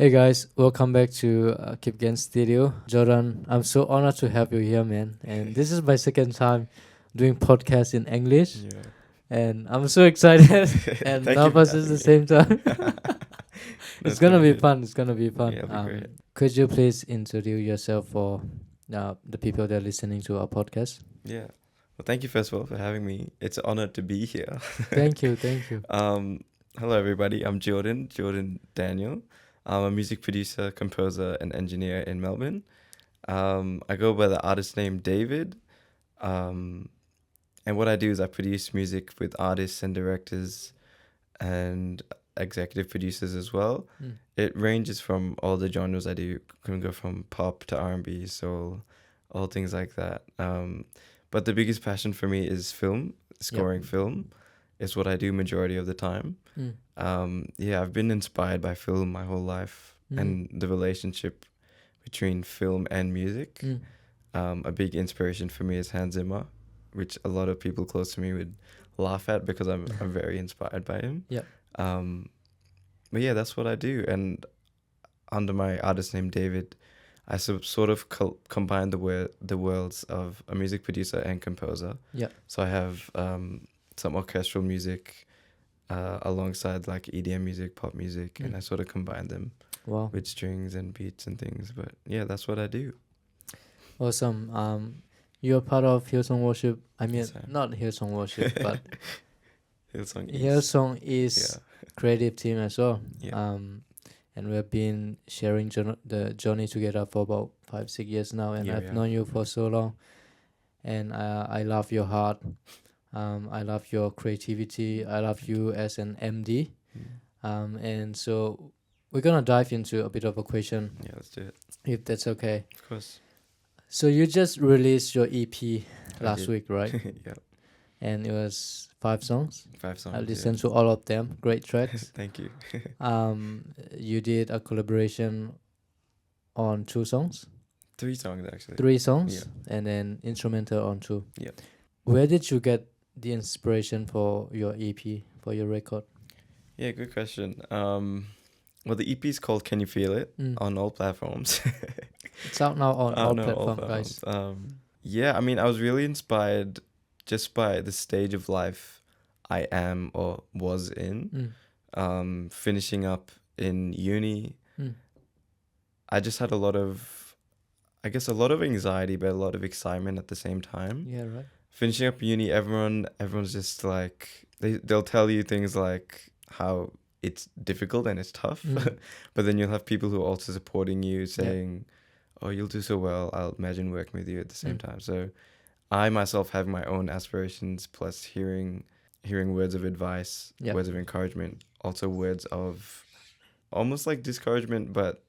Hey guys, welcome back to Keep Getting Studio. Jordan, I'm so honored to have you here, man. And this is my second time doing podcast in English, Yeah. and I'm so excited and Thank you for nervous at having the me. same time. It's That's gonna gonna be be fun. It's gonna be fun. yeah, it'll be great. Could you please introduce yourself for the people that are listening to our podcast? Yeah. Well, thank you first of all for having me. It's an honor to be here. Thank you, thank you. Hello everybody. I'm Jordan Daniel. I'm a music producer, composer, and engineer in Melbourne. I go by the artist name David. And what I do is I produce music with artists and directors and executive producers as well. Mm. It ranges from all the genres I do. Can go from pop to R&B, soul, all things like that. But the biggest passion for me is film, scoring film. Is what I do majority of the time. Yeah, I've been inspired by film my whole life and the relationship between film and music. A big inspiration for me is Hans Zimmer, which a lot of people close to me would laugh at because I'm very inspired by him. Yep. But yeah, that's what I do. And under my artist name David, I sort of combine the worlds of a music producer and composer. Yeah. So I have some orchestral music alongside like EDM music, pop music, and I sort of combine them with strings and beats and things. But yeah, that's what I do. Awesome. You're part of HILLSONG Worship. I mean, Yes, I am. not HILLSONG Worship, but HILLSONG is. HILLSONG is creative team as well. Yeah. And we've been sharing the journey together for about 5-6 years now, and Yeah, I've yeah. known you for so long. And I love your heart. I love your creativity. I love you as an MD. And so we're gonna dive into a bit of a question, Yeah, let's do it. if that's okay. Of course. So you just released your EP I last did. week, right? Yeah, And it was 5 songs. 5 songs. I listened to all of them. Great tracks. Thank you. You did a collaboration on 2 songs, 3 songs actually. 3 songs, Yeah. and then instrumental on 2. Yeah. Where did you get the inspiration for your EP, for your record? Yeah, good question. Well, the EP is called "Can You Feel It" on all platforms. It's out now on all no, platforms, guys. Yeah, I mean, I was really inspired just by the stage of life I am or was in. Finishing up in uni, I just had a lot of anxiety, but a lot of excitement at the same time. Yeah, right. Finishing up uni, everyone's just like they'll tell you things like how it's difficult and it's tough, but then you'll have people who are also supporting you, saying, "Oh, you'll do so well. I'll imagine working with you at the same time." So, I myself have my own aspirations, plus hearing words of advice, words of encouragement, also words of almost like discouragement, but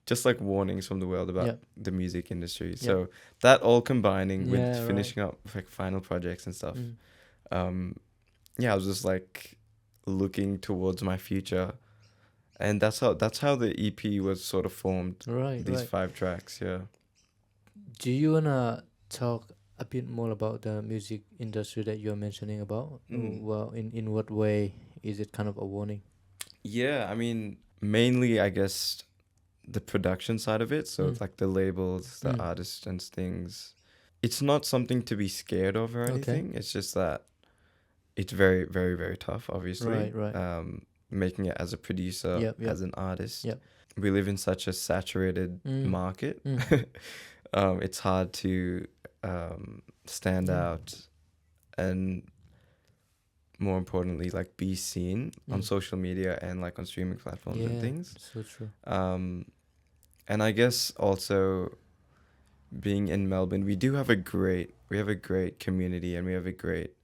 just like warnings from the world about the music industry. So that all combining with finishing up like final projects and stuff. I was just like looking towards my future, and that's how the EP was sort of formed. Right. These 5 tracks. Yeah. Do you wanna talk a bit more about the music industry that you're mentioning about? Well, in what way is it kind of a warning? Yeah, I mean, mainly I guess the production side of it. So it's like the labels, the artists and things. It's not something to be scared of or anything. It's just that it's very, very, very tough, obviously. Right. Making it as a producer, as an artist. We live in such a saturated market. It's hard to stand out and, more importantly, like be seen on social media and like on streaming platforms and things. So true. And I guess also being in Melbourne, we have a great community, and we have a great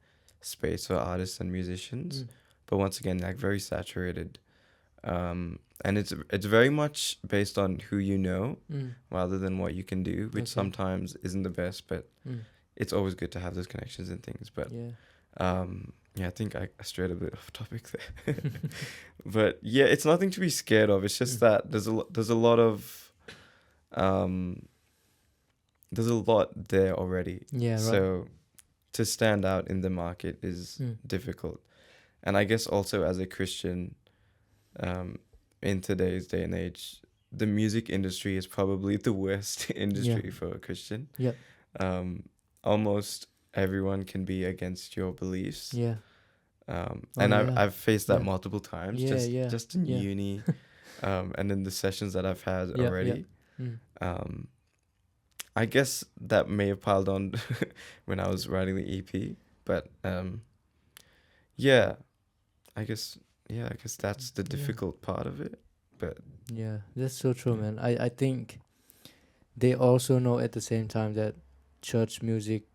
space for artists and musicians. But once again, like very saturated. And it's very much based on who you know rather than what you can do, which sometimes isn't the best, but it's always good to have those connections and things. But I think I strayed a bit off topic there. But yeah, it's nothing to be scared of. It's just that there's a lot there already. Yeah, right. So to stand out in the market is difficult. And I guess also as a Christian, in today's day and age, the music industry is probably the worst industry for a Christian. Yep. Almost everyone can be against your beliefs. Yeah. And yeah. I've faced that Yeah. multiple times, Yeah. just in Yeah. uni, and in the sessions that I've had Yeah. already. Yeah. I guess that may have piled on when I was writing the EP, but yeah, I guess that's the difficult part of it. But Yeah, that's so true, man. I think they also know at the same time that church music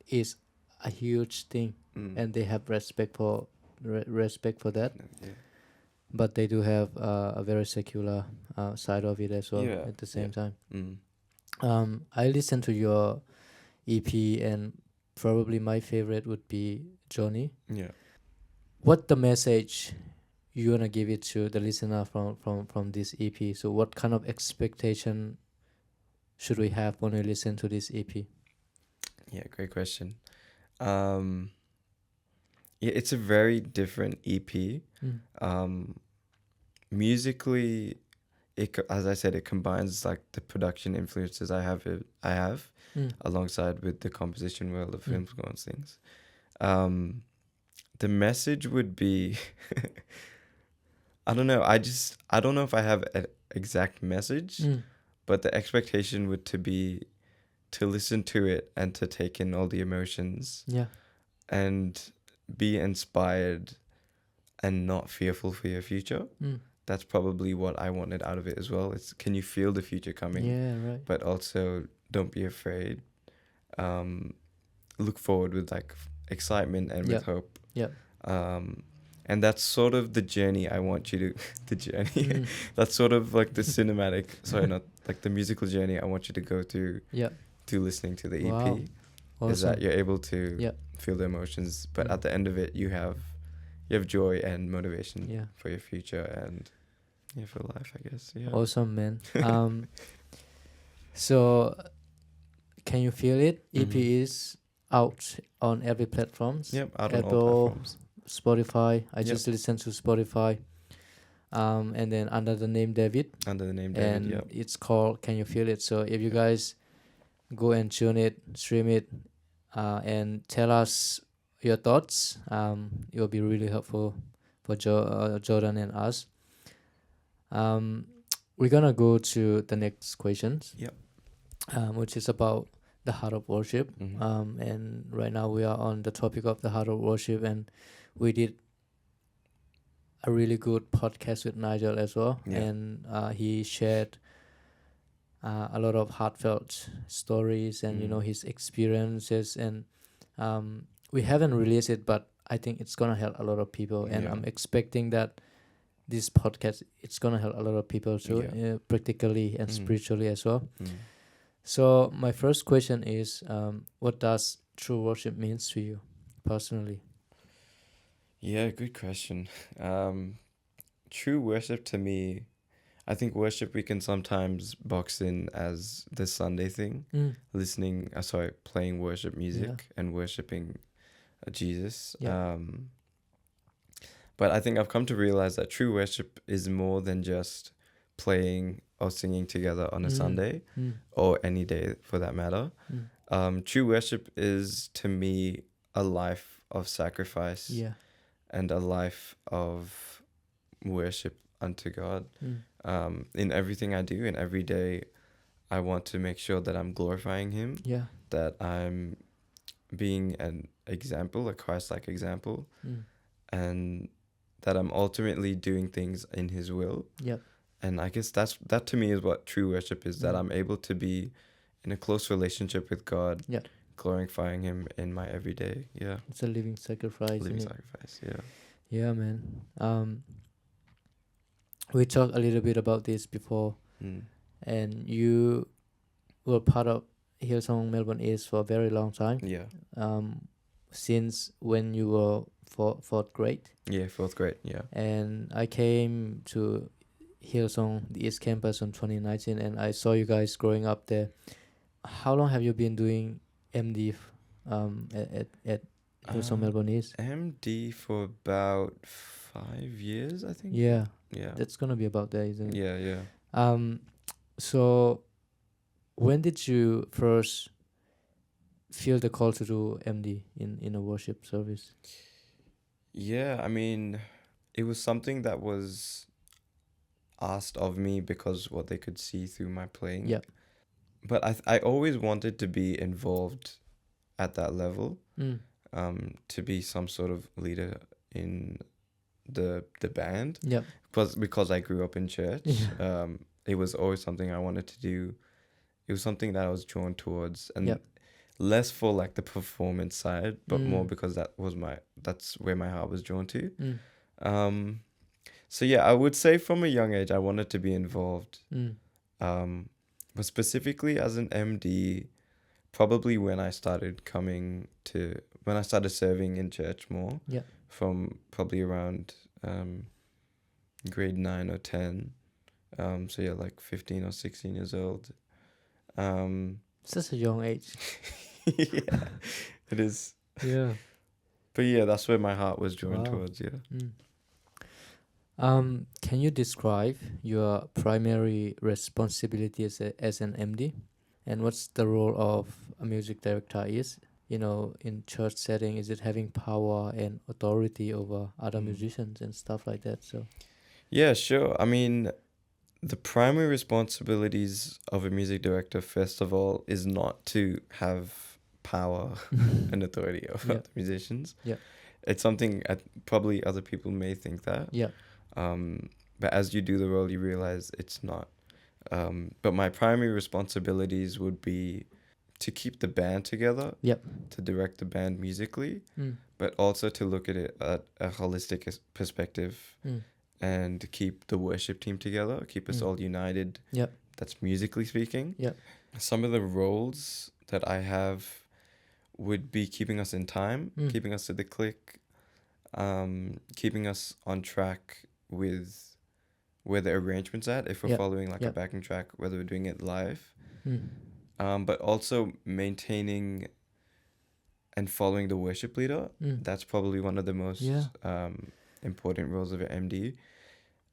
is a huge thing, and they have respect for that. yeah. But they do have a very secular side of it as well Yeah, at the same time. Mm. I listened to your EP, and probably my favorite would be Johnny. Yeah. What the message you wanna give it to the listener from this EP? So what kind of expectation should we have when we listen to this EP? Yeah, great question. Yeah, it's a very different EP. Musically, as I said, it combines like the production influences I have alongside with the composition world of film score and things. The message would be, I don't know. I don't know if I have an exact message, but the expectation would be to listen to it and to take in all the emotions. Yeah. And be inspired and not fearful for your future. That's probably what I wanted out of it as well. It's, can you feel the future coming? Yeah, right. But also don't be afraid. Look forward with like excitement and with hope. Yeah. And that's sort of the journey I want you to the journey. That's sort of like the cinematic, sorry, not like the musical journey I want you to go through. Yeah. To listening to the EP. Wow. Awesome. Is that you're able to feel the emotions, but at the end of it you have joy and motivation for your future and for life, I guess. Yeah. Awesome, man. So can you feel it? EP is out on every platforms. Yep, out Apple, on all platforms. Spotify. I just listened to Spotify. And then under the name David. And it's called Can You Feel It? So if you guys go and tune it, stream it, and tell us your thoughts. It will be really helpful for Jordan and us. We're gonna go to the next questions. Yep. Which is about the heart of worship. And right now we are on the topic of the heart of worship, and we did a really good podcast with Nigel as well, and he shared a lot of heartfelt stories and his experiences, and we haven't released it, but I think it's gonna help a lot of people, and I'm expecting that this podcast it's gonna help a lot of people too, practically and spiritually as well. So my first question is, what does true worship means to you personally? Yeah, good question. True worship to me, I think worship we can sometimes box in as the Sunday thing, playing worship music and worshiping Jesus. But I think I've come to realize that true worship is more than just playing or singing together on a Sunday or any day for that matter. True worship is to me a life of sacrifice and a life of worship unto God. In everything I do and every day, I want to make sure that I'm glorifying Him, that I'm being an example, a Christ-like example, and that I'm ultimately doing things in His will. And I guess that to me is what true worship is, that I'm able to be in a close relationship with God, glorifying Him in my everyday. It's a living sacrifice. Yeah, man. We talked a little bit about this before, and you were part of Hillsong Melbourne East for a very long time. Since when you were fourth grade. Fourth grade. And I came to Hillsong, the East Campus, in 2019, and I saw you guys growing up there. How long have you been doing MD at Hillsong Melbourne East? MD for about 5 years, I think. Yeah, Yeah. that's gonna be about that, isn't it? Yeah, yeah. So when did you first feel the call to do MD in a worship service? Yeah, I mean, it was something that was asked of me because what they could see through my playing. Yeah. But I always wanted to be involved at that level, Mm. to be some sort of leader in the band. Yeah. Because I grew up in church. Yeah. It was always something I wanted to do. It was something that I was drawn towards, and Yep. less for like the performance side, but more Mm. because that's where my heart was drawn to. Mm. So yeah, I would say from a young age I wanted to be involved. Mm. But specifically as an MD, probably when I started serving in church more. Yeah. From probably around grade 9 or 10. So yeah, like 15 or 16 years old. Such a young age. Yeah, it is. Yeah. But yeah, that's where my heart was drawn Wow. towards. Yeah. Can you describe your primary responsibility as an MD, and what's the role of a music director is? In church setting, is it having power and authority over other musicians and stuff like that? So Yeah, sure. I mean, the primary responsibilities of a music director, first of all, is not to have power and authority over Yeah. other musicians. Yeah. It's something probably other people may think that. Yeah. But as you do the role, you realize it's not. But my primary responsibilities would be to keep the band together, Yep. to direct the band musically, Mm. but also to look at it at a holistic perspective, Mm. and keep the worship team together, keep us Mm. all united. Yep. That's musically speaking. Yep. Some of the roles that I have would be keeping us in time, Mm. keeping us to the click, keeping us on track with where the arrangement's at, if we're Yep. following like a Yep. backing track, whether we're doing it live. Mm. But also maintaining and following the worship leader. Mm. That's probably one of the most Yeah. important roles of an MD.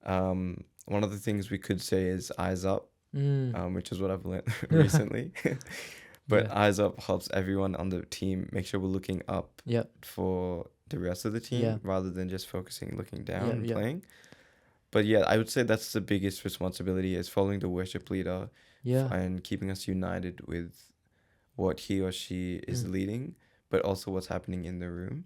One of the things we could say is eyes up, which is what I've learned recently. But Yeah. eyes up helps everyone on the team make sure we're looking up Yep. for the rest of the team, Yeah. rather than just focusing looking down Yeah, and yeah. playing. But yeah, I would say that's the biggest responsibility, is following the worship leader Yeah. and keeping us united with what he or she is Mm. leading, but also what's happening in the room.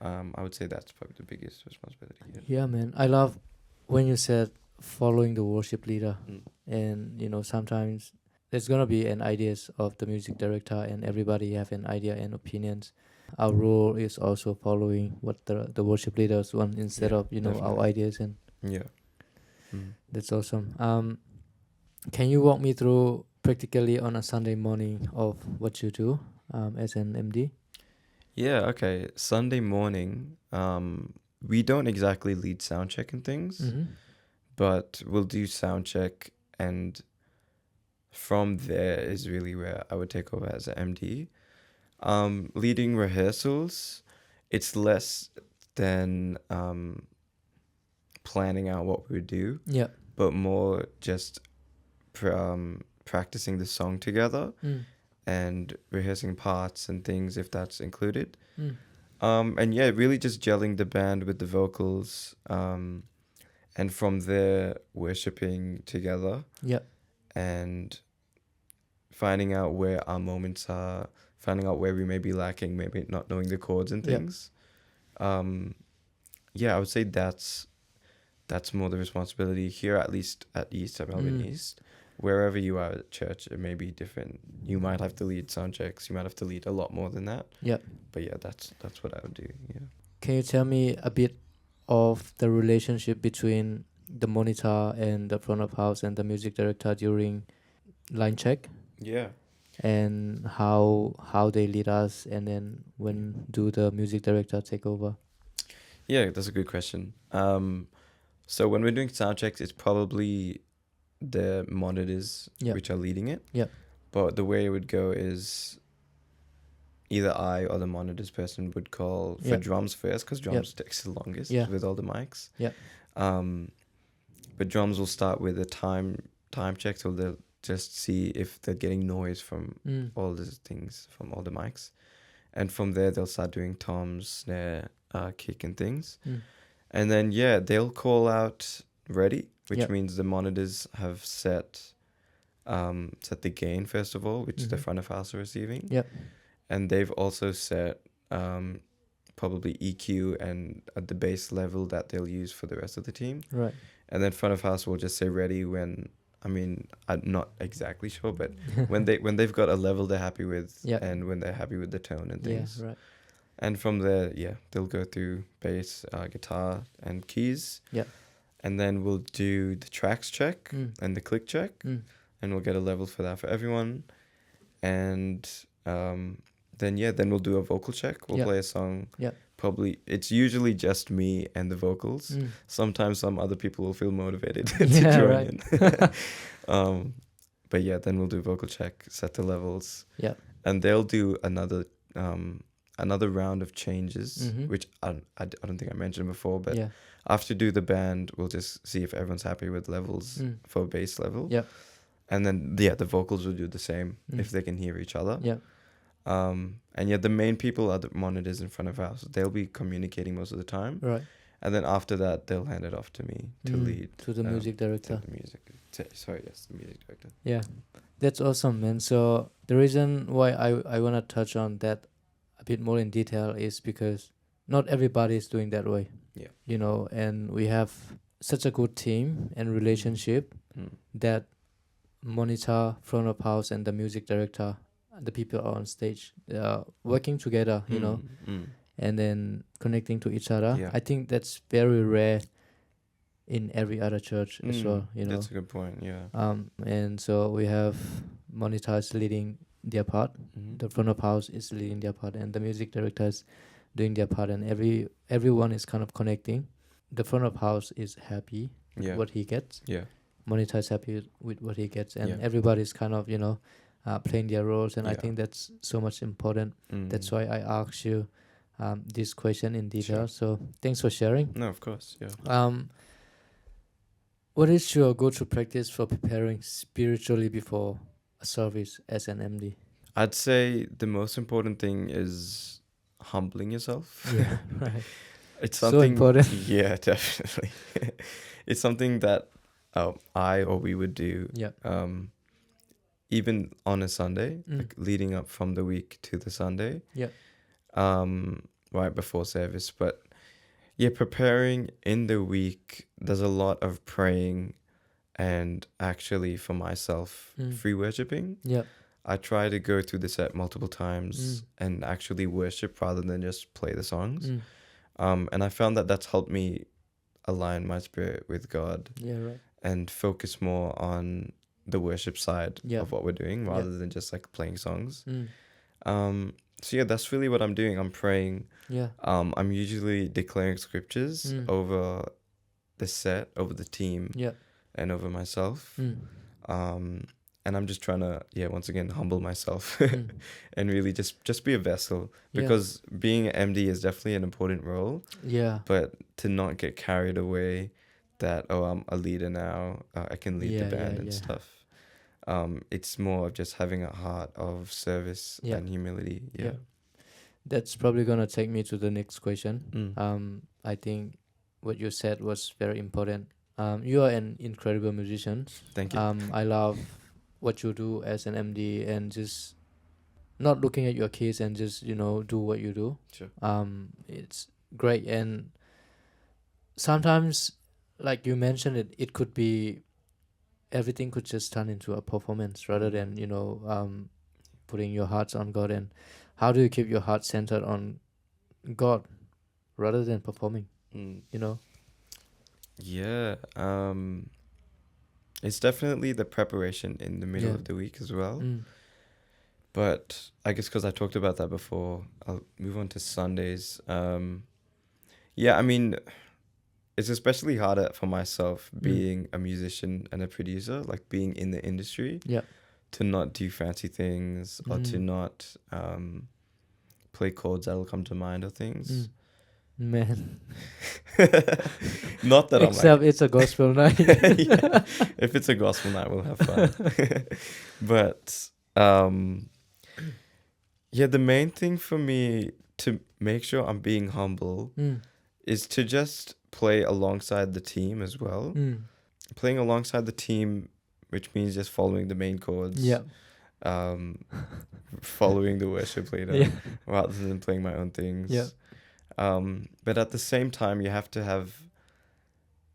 I would say that's probably the biggest responsibility. Yeah. Yeah, man. I love when you said following the worship leader. Mm. And sometimes there's gonna be an ideas of the music director, and everybody have an idea and opinions. Our role is also following what the worship leaders want, instead Yeah, of our definitely. ideas, and Yeah. Mm. that's awesome. Can you walk me through practically on a Sunday morning of what you do as an MD? Yeah, okay. Sunday morning, we don't exactly lead soundcheck and things, Mm-hmm. but we'll do soundcheck, and from there is really where I would take over as an MD. Leading rehearsals, it's less than planning out what we would do, Yeah. but more just practicing the song together Mm. and rehearsing parts and things, if that's included. Mm. And yeah, really just gelling the band with the vocals, and from there worshiping together Yeah. and finding out where our moments are, finding out where we may be lacking, maybe not knowing the chords and Yeah. things. Yeah, I would say that's more the responsibility here, at least at Melbourne Mm. East. Wherever you are at church, it may be different. You might have to lead sound checks. You might have to lead a lot more than that. Yeah. But yeah, that's what I would do. Yeah. Can you tell me a bit of the relationship between the monitor and the front of house and the music director during line check, Yeah. and how they lead us, and then when do the music director take over? Yeah, that's a good question. So when we're doing sound checks, it's probably the monitors Yeah. which are leading it. Yeah. But the way it would go is either I or the monitors person would call for Yep. drums first, because drums takes the longest Yeah. with all the mics. Yeah. But drums will start with a time check, so they'll just see if they're getting noise from all these things from all the mics, and from there they'll start doing toms, snare, kick, and things. And then they'll call out ready, which Yep. means the monitors have set the gain first of all, which the front of house are receiving. Yep. And they've also set probably EQ and at the bass level that they'll use for the rest of the team. Right. And then front of house will just say ready when, I mean, I'm not exactly sure, but when they've got a level they're happy with, Yep. and when they're happy with the tone and things. Yeah. Right. And from there, they'll go through bass, guitar, and keys. Yep. And then we'll do the tracks check and the click check, and we'll get a level for that for everyone. And then we'll do a vocal check. We'll play a song. Yep. Probably it's usually just me and the vocals. Sometimes some other people will feel motivated to Yeah, join right. in. But then we'll do vocal check, set the levels. Yeah. And they'll do another round of changes, which I don't think I mentioned before, but after do the band, we'll just see if everyone's happy with levels for bass level. Yep. And then the vocals will do the same if they can hear each other. Yeah. And the main people are the monitors in front of house. They'll be communicating most of the time. Right. And then after that, they'll hand it off to me to lead. To the music director. The music director. Yeah. That's awesome, man. So the reason why I want to touch on that a bit more in detail is because not everybody is doing that way. Yeah. You know, and we have such a good team and relationship that monitor, front of house, and the music director, the people are on stage, they are working together, you know, and then connecting to each other. Yeah. I think that's very rare in every other church as well, you know. That's a good point, yeah. And so we have monitors leading their part, the front of house is leading their part, and the music directors doing their part, and everyone is kind of connecting. The front of house is happy with what he gets. Yeah. Monitor is happy with what he gets, and everybody's kind of, you know, playing their roles, and I think that's so much important. That's why I asked you this question in detail. So thanks for sharing. No, of course, yeah. What is your go-to practice for preparing spiritually before a service as an MD? I'd say the most important thing is humbling yourself. Yeah, right. It's So something important. Yeah, definitely. It's something that I or we would do. Yeah. Even on a Sunday, like leading up from the week to the Sunday. Yeah. Right before service. But preparing in the week, there's a lot of praying and actually for myself, free worshiping. Yeah. I try to go through the set multiple times and actually worship rather than just play the songs. And I found that that's helped me align my spirit with God. Yeah, right. And focus more on the worship side of what we're doing rather than just like playing songs. So that's really what I'm doing. I'm praying. Yeah. I'm usually declaring scriptures over the set, over the team, and over myself. And I'm just trying to, once again, humble myself and really just be a vessel, because being an MD is definitely an important role. Yeah. But to not get carried away that, I'm a leader now, I can lead the band and stuff. It's more of just having a heart of service and humility. Yeah. That's probably going to take me to the next question. I think what you said was very important. You are an incredible musician. Thank you. I love what you do as an MD, and just not looking at your keys and just, you know, do what you do. Sure. It's great. And sometimes, like you mentioned, it could be, everything could just turn into a performance rather than, you know, putting your hearts on God. And how do you keep your heart centered on God rather than performing, you know? Yeah. It's definitely the preparation in the middle of the week as well. But I guess because I talked about that before, I'll move on to Sundays. I mean, it's especially harder for myself being a musician and a producer, like being in the industry, to not do fancy things or to not play chords that'll come to mind or things. Man. Not that Except it's a gospel night. Yeah, if it's a gospel night, we'll have fun. But yeah, the main thing for me to make sure I'm being humble is to just play alongside the team as well. Playing alongside the team, which means just following the main chords. Yeah. Following the worship leader rather than playing my own things. Yeah. But at the same time, you have to have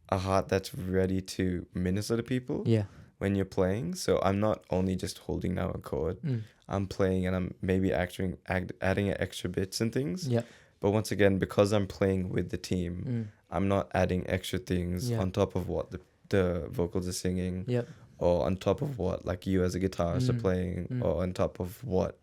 a heart that's ready to minister to people when you're playing. So I'm not only just holding down a chord. I'm playing and I'm maybe adding extra bits and things. Yeah. But once again, because I'm playing with the team, I'm not adding extra things on top of what the vocals are singing. Yeah. Or on top of what like you as a guitarist are playing, or on top of what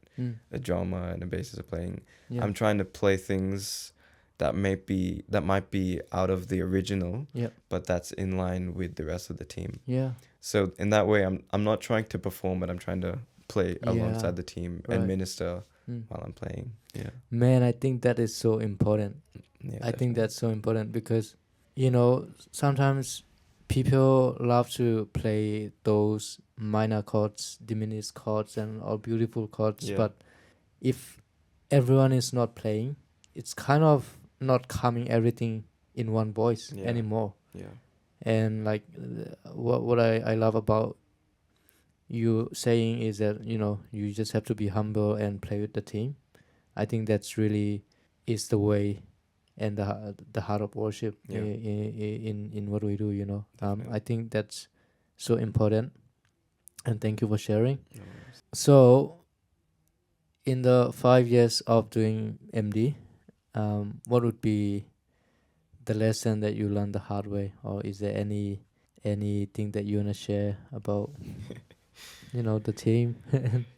a drummer and a bassist are playing. Yeah. I'm trying to play things that might be out of the original, but that's in line with the rest of the team. Yeah. So in that way, I'm not trying to perform, but I'm trying to play alongside the team and minister while I'm playing. Yeah. Man, I think that is so important. Yeah, I think that's so important because, you know, sometimes people love to play those minor chords, diminished chords, and all beautiful chords. But if everyone is not playing, it's kind of not coming everything in one voice anymore. Yeah. And like what I love about you saying is that, you know, you just have to be humble and play with the team. I think that's really is the way and the heart of worship in what we do, you know. I think that's so important, and thank you for sharing. No worries. So in the 5 years of doing MD, what would be the lesson that you learned the hard way, or is there anything that you want to share about you know, the team?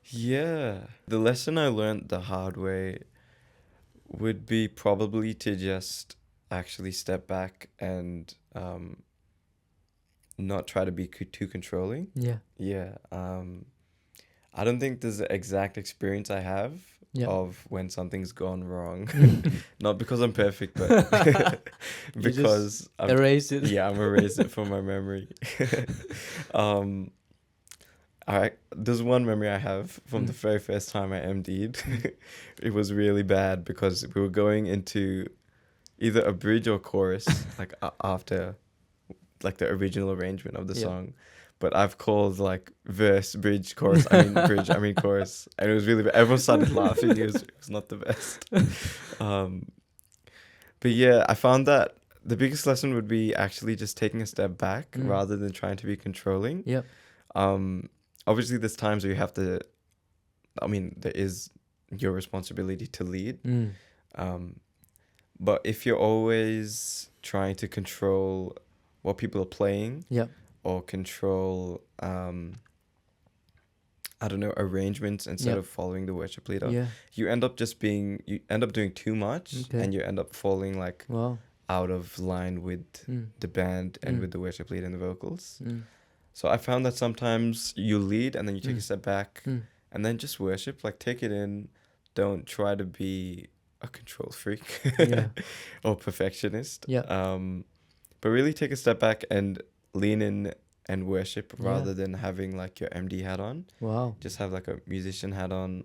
Yeah, the lesson I learned the hard way would be probably to just actually step back and not try to be too controlling. Yeah. I don't think there's an exact experience I have of when something's gone wrong. Not because I'm perfect, but because I'm erase it. Yeah, I'm erased it from my memory. There's one memory I have from the very first time I MD'd. It was really bad because we were going into either a bridge or chorus, like after like the original arrangement of the song. But I've called like verse, bridge, chorus. I mean chorus. And it was really bad. Everyone started laughing. It was not the best. But yeah, I found that the biggest lesson would be actually just taking a step back rather than trying to be controlling. Obviously, there's times where you have to, there is your responsibility to lead. But if you're always trying to control what people are playing or control, arrangements instead of following the worship leader, you end up doing too much and you end up falling like out of line with the band and with the worship leader and the vocals. So I found that sometimes you lead and then you take a step back and then just worship, like take it in. Don't try to be a control freak or perfectionist. But really take a step back and lean in and worship rather than having like your MD hat on. Just have like a musician hat on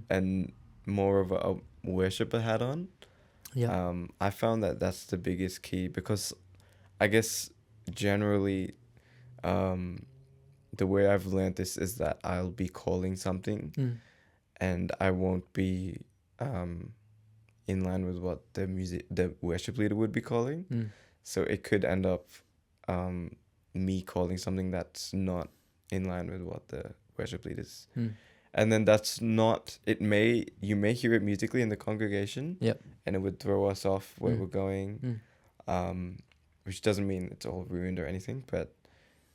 and more of a worshiper hat on. I found that that's the biggest key because I guess generally the way I've learned this is that I'll be calling something and I won't be in line with what the worship leader would be calling. So it could end up me calling something that's not in line with what the worship leader is. And then that's not, you may hear it musically in the congregation and it would throw us off where we're going, which doesn't mean it's all ruined or anything, but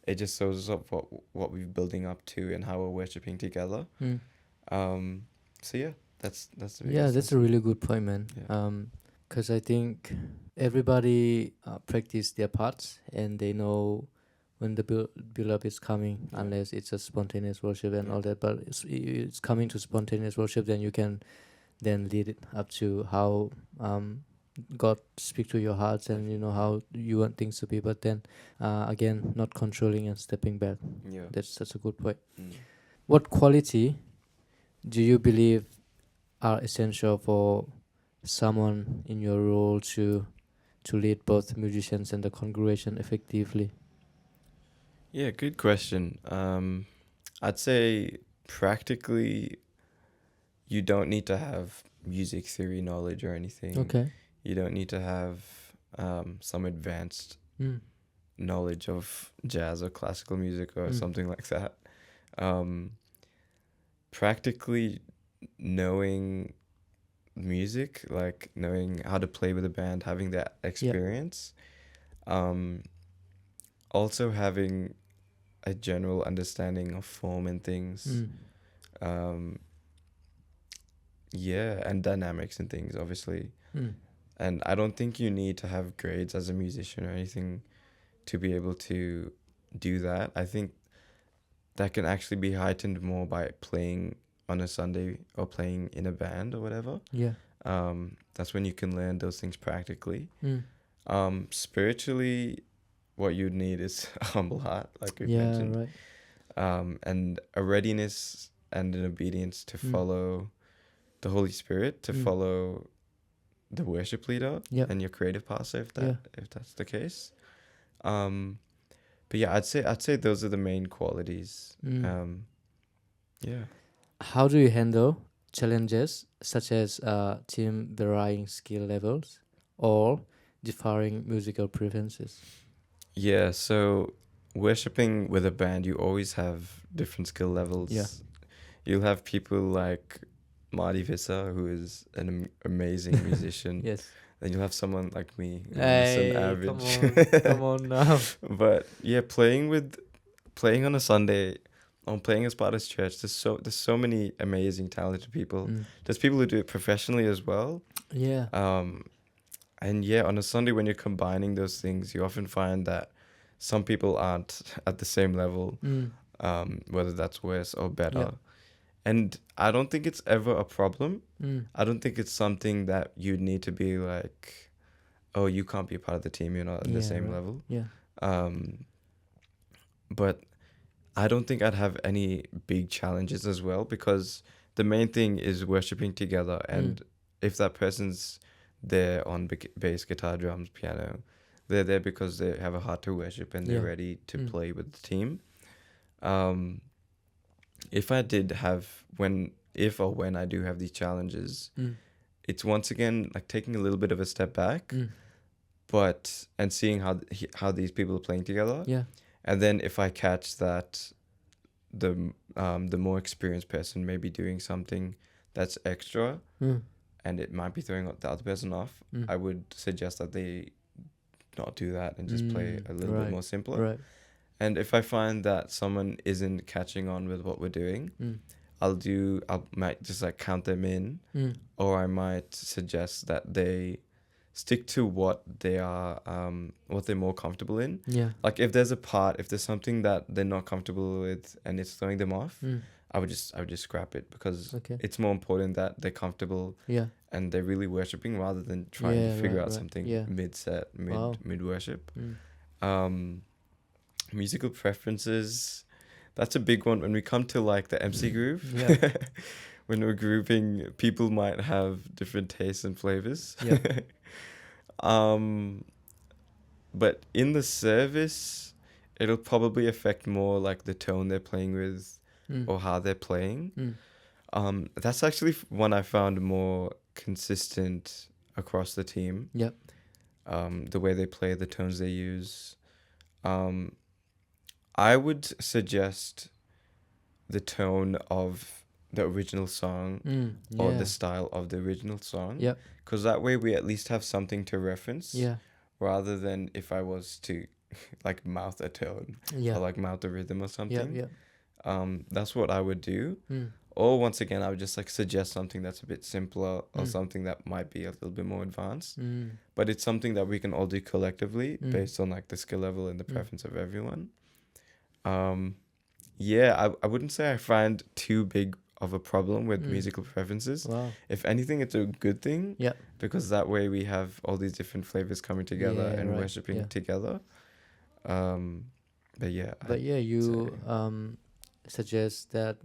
it just shows up what we're building up to and how we're worshiping together. So yeah, that's the biggest that's a really good point, man. Because I think everybody practice their parts and they know when the build up is coming, unless it's a spontaneous worship and all that. But it's coming to spontaneous worship, then you can then lead it up to how God speak to your hearts, and you know how you want things to be. But then again, not controlling and stepping back. Yeah. That's a good point. Mm. What quality do you believe are essential for someone in your role to lead both musicians and the congregation effectively? Yeah, good question. I'd say practically you don't need to have music theory knowledge or anything. Okay. You don't need to have some advanced Mm. knowledge of jazz or classical music or something like that. Practically knowing music, like knowing how to play with a band, having that experience. Also having a general understanding of form and things. Yeah, and dynamics and things, obviously. And I don't think you need to have grades as a musician or anything to be able to do that. I think that can actually be heightened more by playing on a Sunday or playing in a band or whatever. Yeah. That's when you can learn those things practically. Mm. Spiritually, what you'd need is a humble heart, like we Yeah, mentioned. right. And a readiness and an obedience to follow the Holy Spirit, to follow the worship leader and your creative pastor, if that's the case. But yeah, I'd say those are the main qualities. Yeah. How do you handle challenges such as team varying skill levels or differing musical preferences? Yeah, so worshipping with a band, you always have different skill levels. Yeah. You'll have people like Marty Visser, who is an amazing musician. Yes. Then you'll have someone like me, who's Hey, an average. come on now. But yeah, playing on a Sunday, on playing as part of church, there's so many amazing, talented people. There's people who do it professionally as well. Yeah. And yeah, on a Sunday when you're combining those things, you often find that some people aren't at the same level, whether that's worse or better. Yeah. And I don't think it's ever a problem. I don't think it's something that you need to be like, oh, you can't be a part of the team, you're not on the same level. Yeah. But I don't think I'd have any big challenges as well, because the main thing is worshiping together. And if that person's there on bass, guitar, drums, piano, they're there because they have a heart to worship and they're ready to play with the team. If I did have, when I do have these challenges, it's once again like taking a little bit of a step back, and seeing how these people are playing together. Yeah. And then if I catch that the more experienced person may be doing something that's extra, and it might be throwing the other person off, I would suggest that they not do that and just play a little bit more simpler. Right. And if I find that someone isn't catching on with what we're doing, I might just like count them in, or I might suggest that they stick to what they are, what they're more comfortable in. Yeah. Like if there's something that they're not comfortable with and it's throwing them off, I would just scrap it, because it's more important that they're comfortable and they're really worshiping rather than trying to figure out something mid-set, mid-worship. Musical preferences, that's a big one when we come to like the MC groove. When we're grouping, people might have different tastes and flavors. But in the service, it'll probably affect more like the tone they're playing with or how they're playing. That's actually one I found more consistent across the team. The way they play, the tones they use. I would suggest the tone of the original song or the style of the original song. Because that way we at least have something to reference. Rather than if I was to like mouth a tone or like mouth a rhythm or something. That's what I would do. Or once again, I would just like suggest something that's a bit simpler or something that might be a little bit more advanced. But it's something that we can all do collectively based on like the skill level and the preference of everyone. I wouldn't say I find too big of a problem with musical preferences. Wow. If anything, it's a good thing. Yeah. Because that way we have all these different flavors coming together Yeah, and right. worshipping Yeah. together. But yeah, But yeah, you suggest that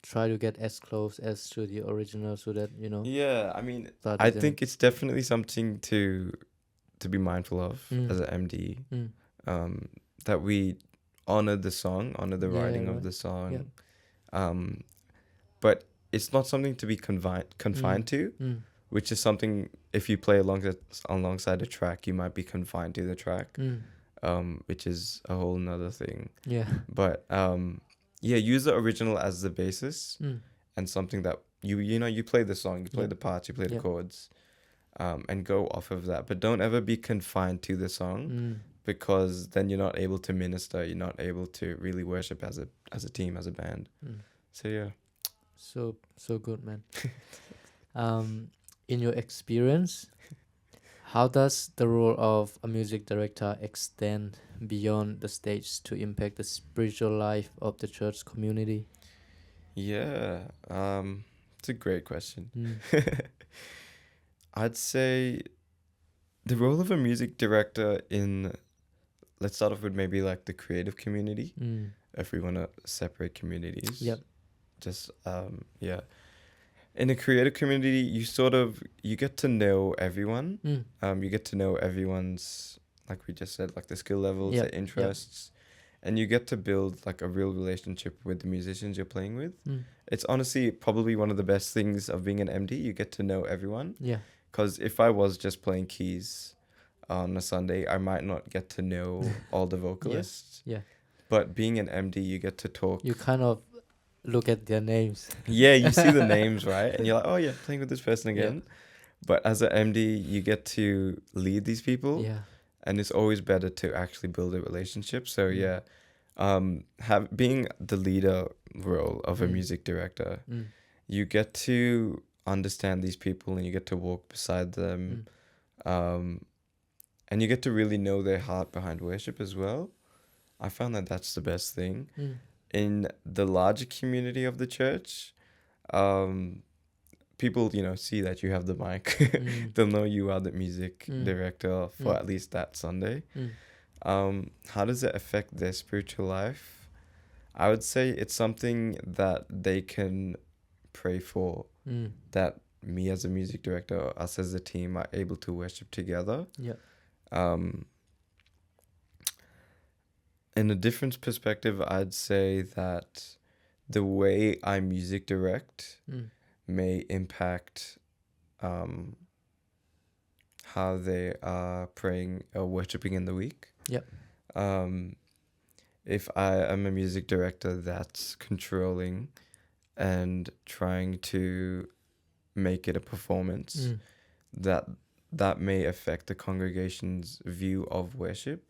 try to get as close as to the original so that yeah, I mean, that I isn't- think it's definitely something to be mindful of as an MD. That we honor the song, honor the Yeah, writing right. of the song. Yeah. But it's not something to be confined to, which is something if you play alongside a track, you might be confined to the track, which is a whole nother thing. Yeah. But yeah, use the original as the basis and something that you play the song, you play the parts, you play the chords, and go off of that. But don't ever be confined to the song because then you're not able to minister, you're not able to really worship as a team, as a band. So yeah. So good, man. In your experience, how does the role of a music director extend beyond the stage to impact the spiritual life of the church community? Yeah, it's a great question. I'd say the role of a music director let's start off with maybe like the creative community, if we want to separate communities. Yep. Just, yeah. In the creative community, you get to know everyone. You get to know everyone's, like we just said, like the skill levels, their interests. And you get to build like a real relationship with the musicians you're playing with. It's honestly probably one of the best things of being an MD. You get to know everyone. Yeah. Because if I was just playing keys on a Sunday, I might not get to know all the vocalists. Yeah. But being an MD, you get to talk. You kind of look at their names. Yeah, you see the names, right? And you're like, oh yeah, playing with this person again. But as an MD, you get to lead these people. Yeah. And it's always better to actually build a relationship. So yeah, being the leader role of a music director, you get to understand these people and you get to walk beside them, and you get to really know their heart behind worship as well. I found that that's the best thing. In the larger community of the church, people, see that you have the mic. They'll know you are the music director for at least that Sunday. How does it affect their spiritual life? I would say it's something that they can pray for, that me as a music director, or us as a team are able to worship together. In a different perspective, I'd say that the way I music direct may impact how they are praying or worshiping in the week. If I am a music director that's controlling and trying to make it a performance, that may affect the congregation's view of worship.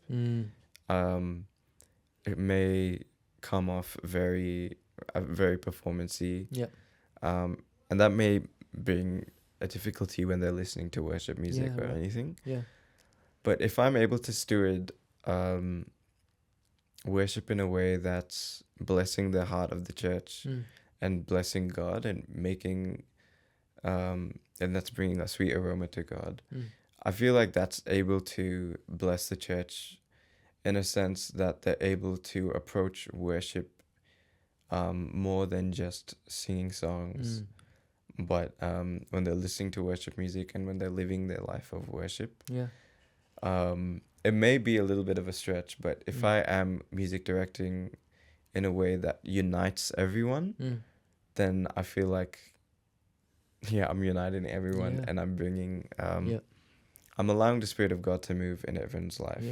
It may come off very performancey. And that may bring a difficulty when they're listening to worship music or anything. But if I'm able to steward worship in a way that's blessing the heart of the church and blessing God and making and that's bringing a sweet aroma to God, I feel like that's able to bless the church in a sense that they're able to approach worship more than just singing songs, but when they're listening to worship music and when they're living their life of worship. It may be a little bit of a stretch, but if I am music directing in a way that unites everyone, then I feel like, I'm uniting everyone and I'm bringing, I'm allowing the Spirit of God to move in everyone's life.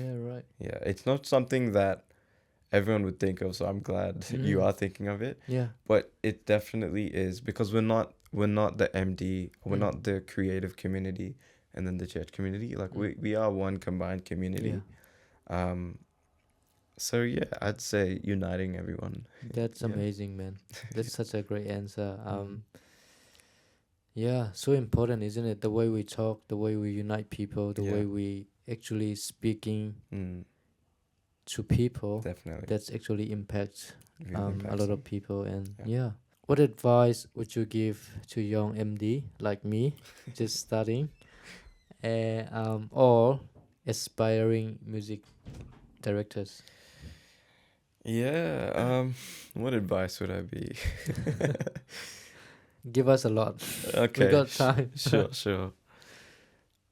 It's not something that everyone would think of, so I'm glad you are thinking of it. But it definitely is, because we're not the MD, we're not the creative community and then the church community. Like we are one combined community. So yeah, I'd say uniting everyone. That's amazing, man. That's such a great answer. So important, isn't it? The way we talk, the way we unite people, the way we actually speaking to people. Definitely. That's actually impacts Really impacts a lot them. of people, and what advice would you give to young MD like me, just starting, or aspiring music directors? Yeah. What advice would I be? Give us a lot. We Okay. got time. Sure.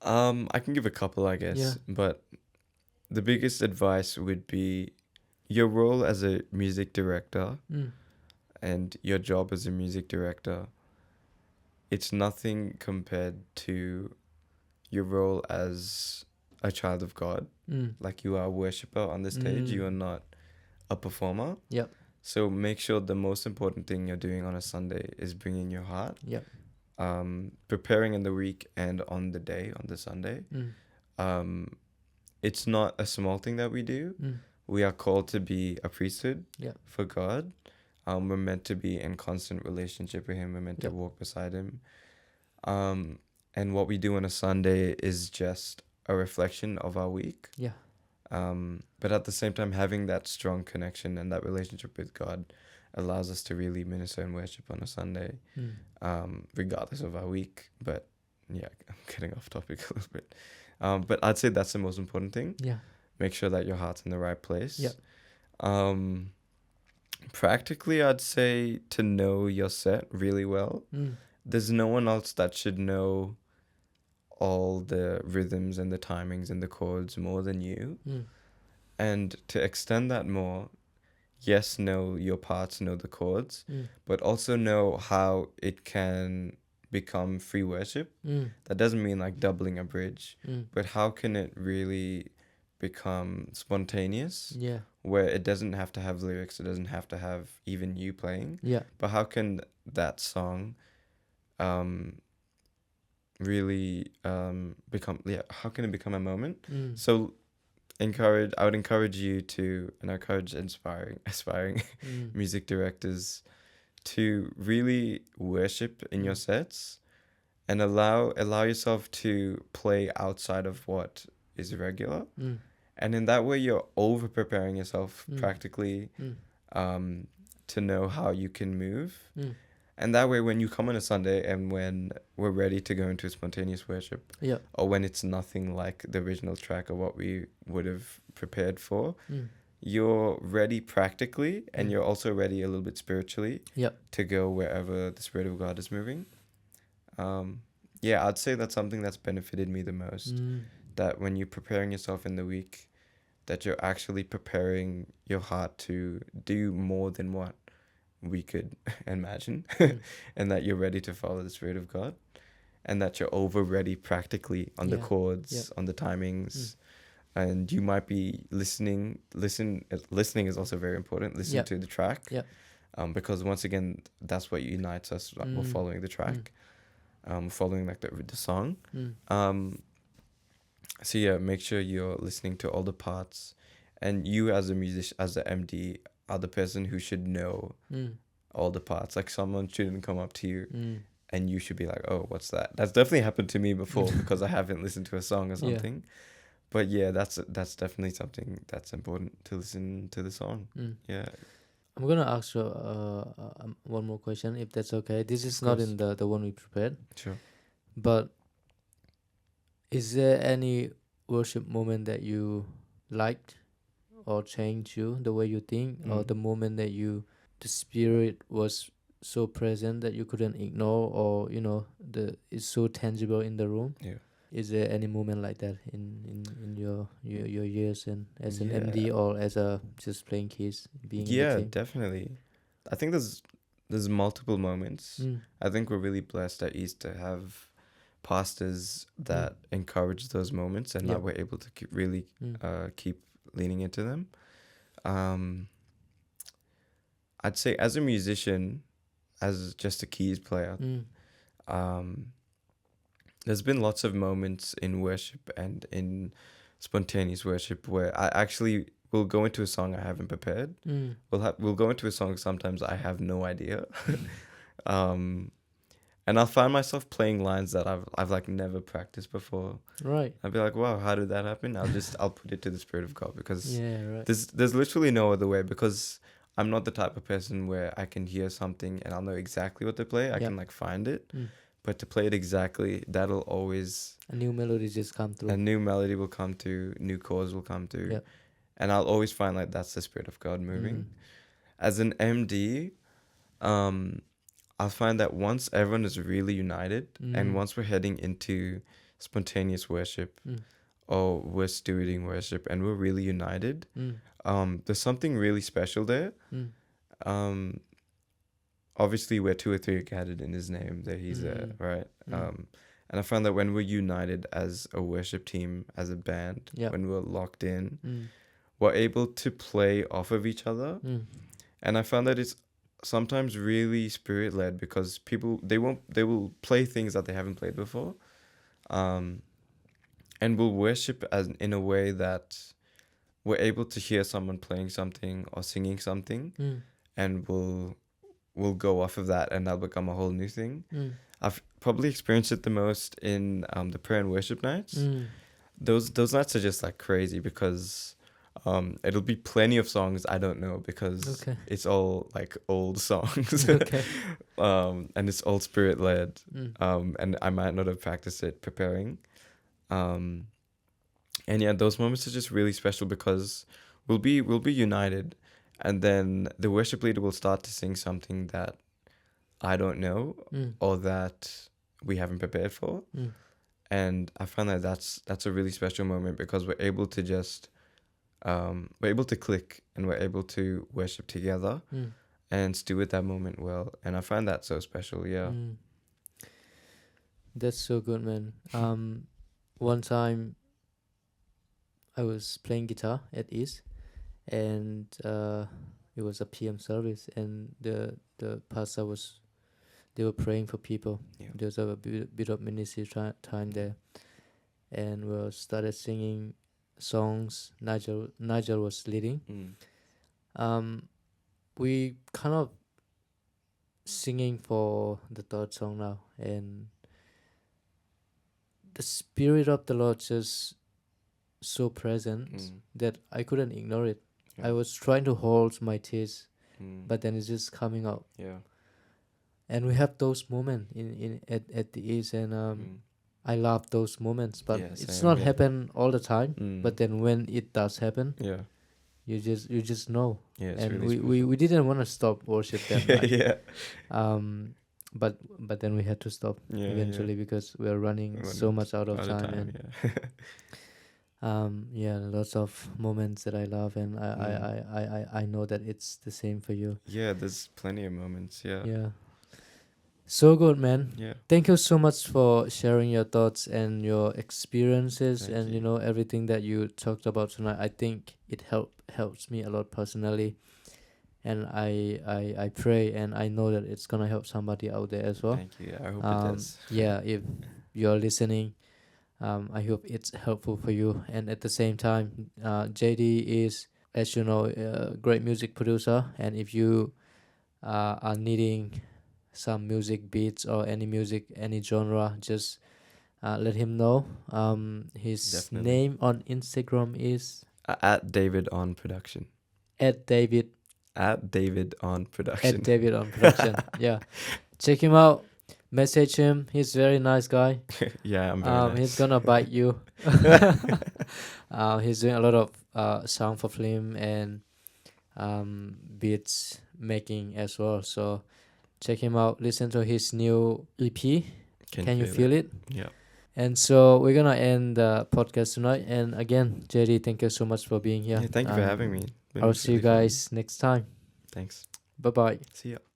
I can give a couple, I Yeah. guess, but the biggest advice would be your role as a music director Mm. and your job as a music director. It's nothing compared to your role as a child of God. Mm. Like you are a worshiper on the stage, you are Mm. not a performer. Yep. So make sure the most important thing you're doing on a Sunday is bringing your heart, Yep. preparing in the week and on the day, on the Sunday. Mm. Um, it's not a small thing that we do. Mm. We are called to be a priesthood Yep. for God. We're meant to be in constant relationship with Him. We're meant to Yep. walk beside Him. And what we do on a Sunday is just a reflection of our week. Yeah. But at the same time, having that strong connection and that relationship with God allows us to really minister and worship on a Sunday, Mm. regardless of our week. But yeah, I'm getting off topic a little bit. But I'd say that's the most important thing. Yeah. Make sure that your heart's in the right place. Yep. Practically, I'd say to know your set really well. Mm. There's no one else that should know all the rhythms and the timings and the chords more than you. Mm. And to extend that more, yes, know your parts, know the chords, Mm. but also know how it can become free worship. Mm. That doesn't mean like doubling a bridge, Mm. but how can it really become spontaneous, Yeah. where it doesn't have to have lyrics, it doesn't have to have even you playing, Yeah. but how can that song really become, how can it become a moment? Mm. So I would encourage you to, and I encourage aspiring Mm. music directors to really worship in your sets and allow yourself to play outside of what is regular. Mm. And in that way, you're over preparing yourself Mm. practically Mm. to know how you can move. Mm. And that way, when you come on a Sunday and when we're ready to go into spontaneous worship, Yeah. or when it's nothing like the original track or what we would have prepared for, Mm. you're ready practically and Mm. you're also ready a little bit spiritually Yep. to go wherever the Spirit of God is moving. Yeah, I'd say that's something that's benefited me the most. Mm. That when you're preparing yourself in the week, that you're actually preparing your heart to do more than what we could imagine, and that you're ready to follow the Spirit of God, and that you're over ready practically on the Yeah. chords, Yep. on the timings, and you might be listening is also very important. Listen Yep. to the track, Yep. because once again, that's what unites us. Like, we're following the track, following like the song. Mm. So yeah, make sure you're listening to all the parts, and you as a musician, as the MD, are the person who should know Mm. all the parts. Like someone shouldn't come up to you Mm. and you should be like, "Oh, what's that?" That's definitely happened to me before because I haven't listened to a song or Yeah. something. But yeah, that's definitely something that's important, to listen to the song. Mm. Yeah, I'm gonna ask you one more question, if that's okay. This is not course. in the one we prepared, Sure. but is there any worship moment that you liked or changed you the way you think, or the moment that the spirit was so present that you couldn't ignore, or it's so tangible in the room? Yeah. Is there any moment like that in your years and as an Yeah. MD, or as a just playing keys, being in Yeah, the team? definitely. I think there's multiple moments. Mm. I think we're really blessed at East to have pastors that encourage those moments, and Yep. that we're able to really keep leaning into them. I'd say as a musician, as just a keys player, there's been lots of moments in worship and in spontaneous worship where I actually will go into a song I haven't prepared. We'll go into a song sometimes I have no idea. And I'll find myself playing lines that I've like never practiced before. Right. I'll be like, wow, how did that happen? I'll put it to the Spirit of God, because Yeah. Right. there's literally no other way, because I'm not the type of person where I can hear something and I'll know exactly what to play. I Yeah. can like find it, Mm. but to play it exactly, that'll always A new melody just come a through. new melody will come to, new chords will come to, Yeah. and I'll always find like that's the spirit of God moving. Mm. As an MD, I'll find that once everyone is really united and Mm. once we're heading into spontaneous worship Mm. or we're stewarding worship and we're really united, Mm. there's something really special there. Mm. Um, obviously, where two or three are gathered in His name, there He's there, Mm. right? Mm. And I found that when we're united as a worship team, as a band, Yeah. when we're locked in, Mm. we're able to play off of each other. Mm. And I found that it's sometimes really spirit led because people they will play things that they haven't played before, and will worship as in a way that we're able to hear someone playing something or singing something, Mm. and we'll go off of that and that'll become a whole new thing. Mm. I've probably experienced it the most in the prayer and worship nights. Mm. Those nights are just like crazy because it'll be plenty of songs I don't know because Okay. it's all like old songs. Okay. And it's all spirit led. Mm. And I might not have practiced it preparing. And yeah, those moments are just really special because we'll be united, and then the worship leader will start to sing something that I don't know Mm. or that we haven't prepared for. Mm. And I find that that's a really special moment because we're able to just we're able to click and we're able to worship together Mm. and steward that moment well. And I find that so special. Yeah. Mm. That's so good, man. One time I was playing guitar at East, and it was a PM service, and the pastor they were praying for people. Yeah. There was a bit of ministry time there, and we started singing songs. Nigel was leading. We kind of singing for the third song now, and the spirit of the Lord just so present that I couldn't ignore it. Yeah. I was trying to hold my tears, But but then it's just coming out. yeah. And we have those moments at the East, and I love those moments, but Yeah, it's same, not yeah. happen all the time. But then when it does happen, yeah. you just know. Yeah. It's And really we didn't want to stop worship then. special. Yeah. But then we had to stop Yeah, eventually because we are running so much out of All the time, and yeah. lots of moments that I love, and I know that it's the same for you. Yeah, there's plenty of moments. Yeah. Yeah. So good, man. Yeah. Thank you so much for sharing your thoughts and your experiences, Thank and you. everything that you talked about tonight. I think it helps me a lot personally, and I pray and I know that it's gonna help somebody out there as well. Thank you. Yeah, I hope it does. Yeah, if you're listening, I hope it's helpful for you. And at the same time, JD is, as you know, a great music producer, and if you are needing some music beats or any music, any genre, just let him know. His Definitely. name on Instagram is At David on production. at David At David on production. at David on production. Yeah, check him out. Message him. He's a very nice guy. Yeah, I'm very nice. He's gonna bite you. He's doing a lot of sound for film and beats making as well. So check him out. Listen to his new EP. Can you feel it? Yeah. And so we're gonna end the podcast tonight. And again, JD, thank you so much for being here. Yeah, thank you for having me. Been I'll see you really fun. guys next time. Thanks. Bye bye. See ya.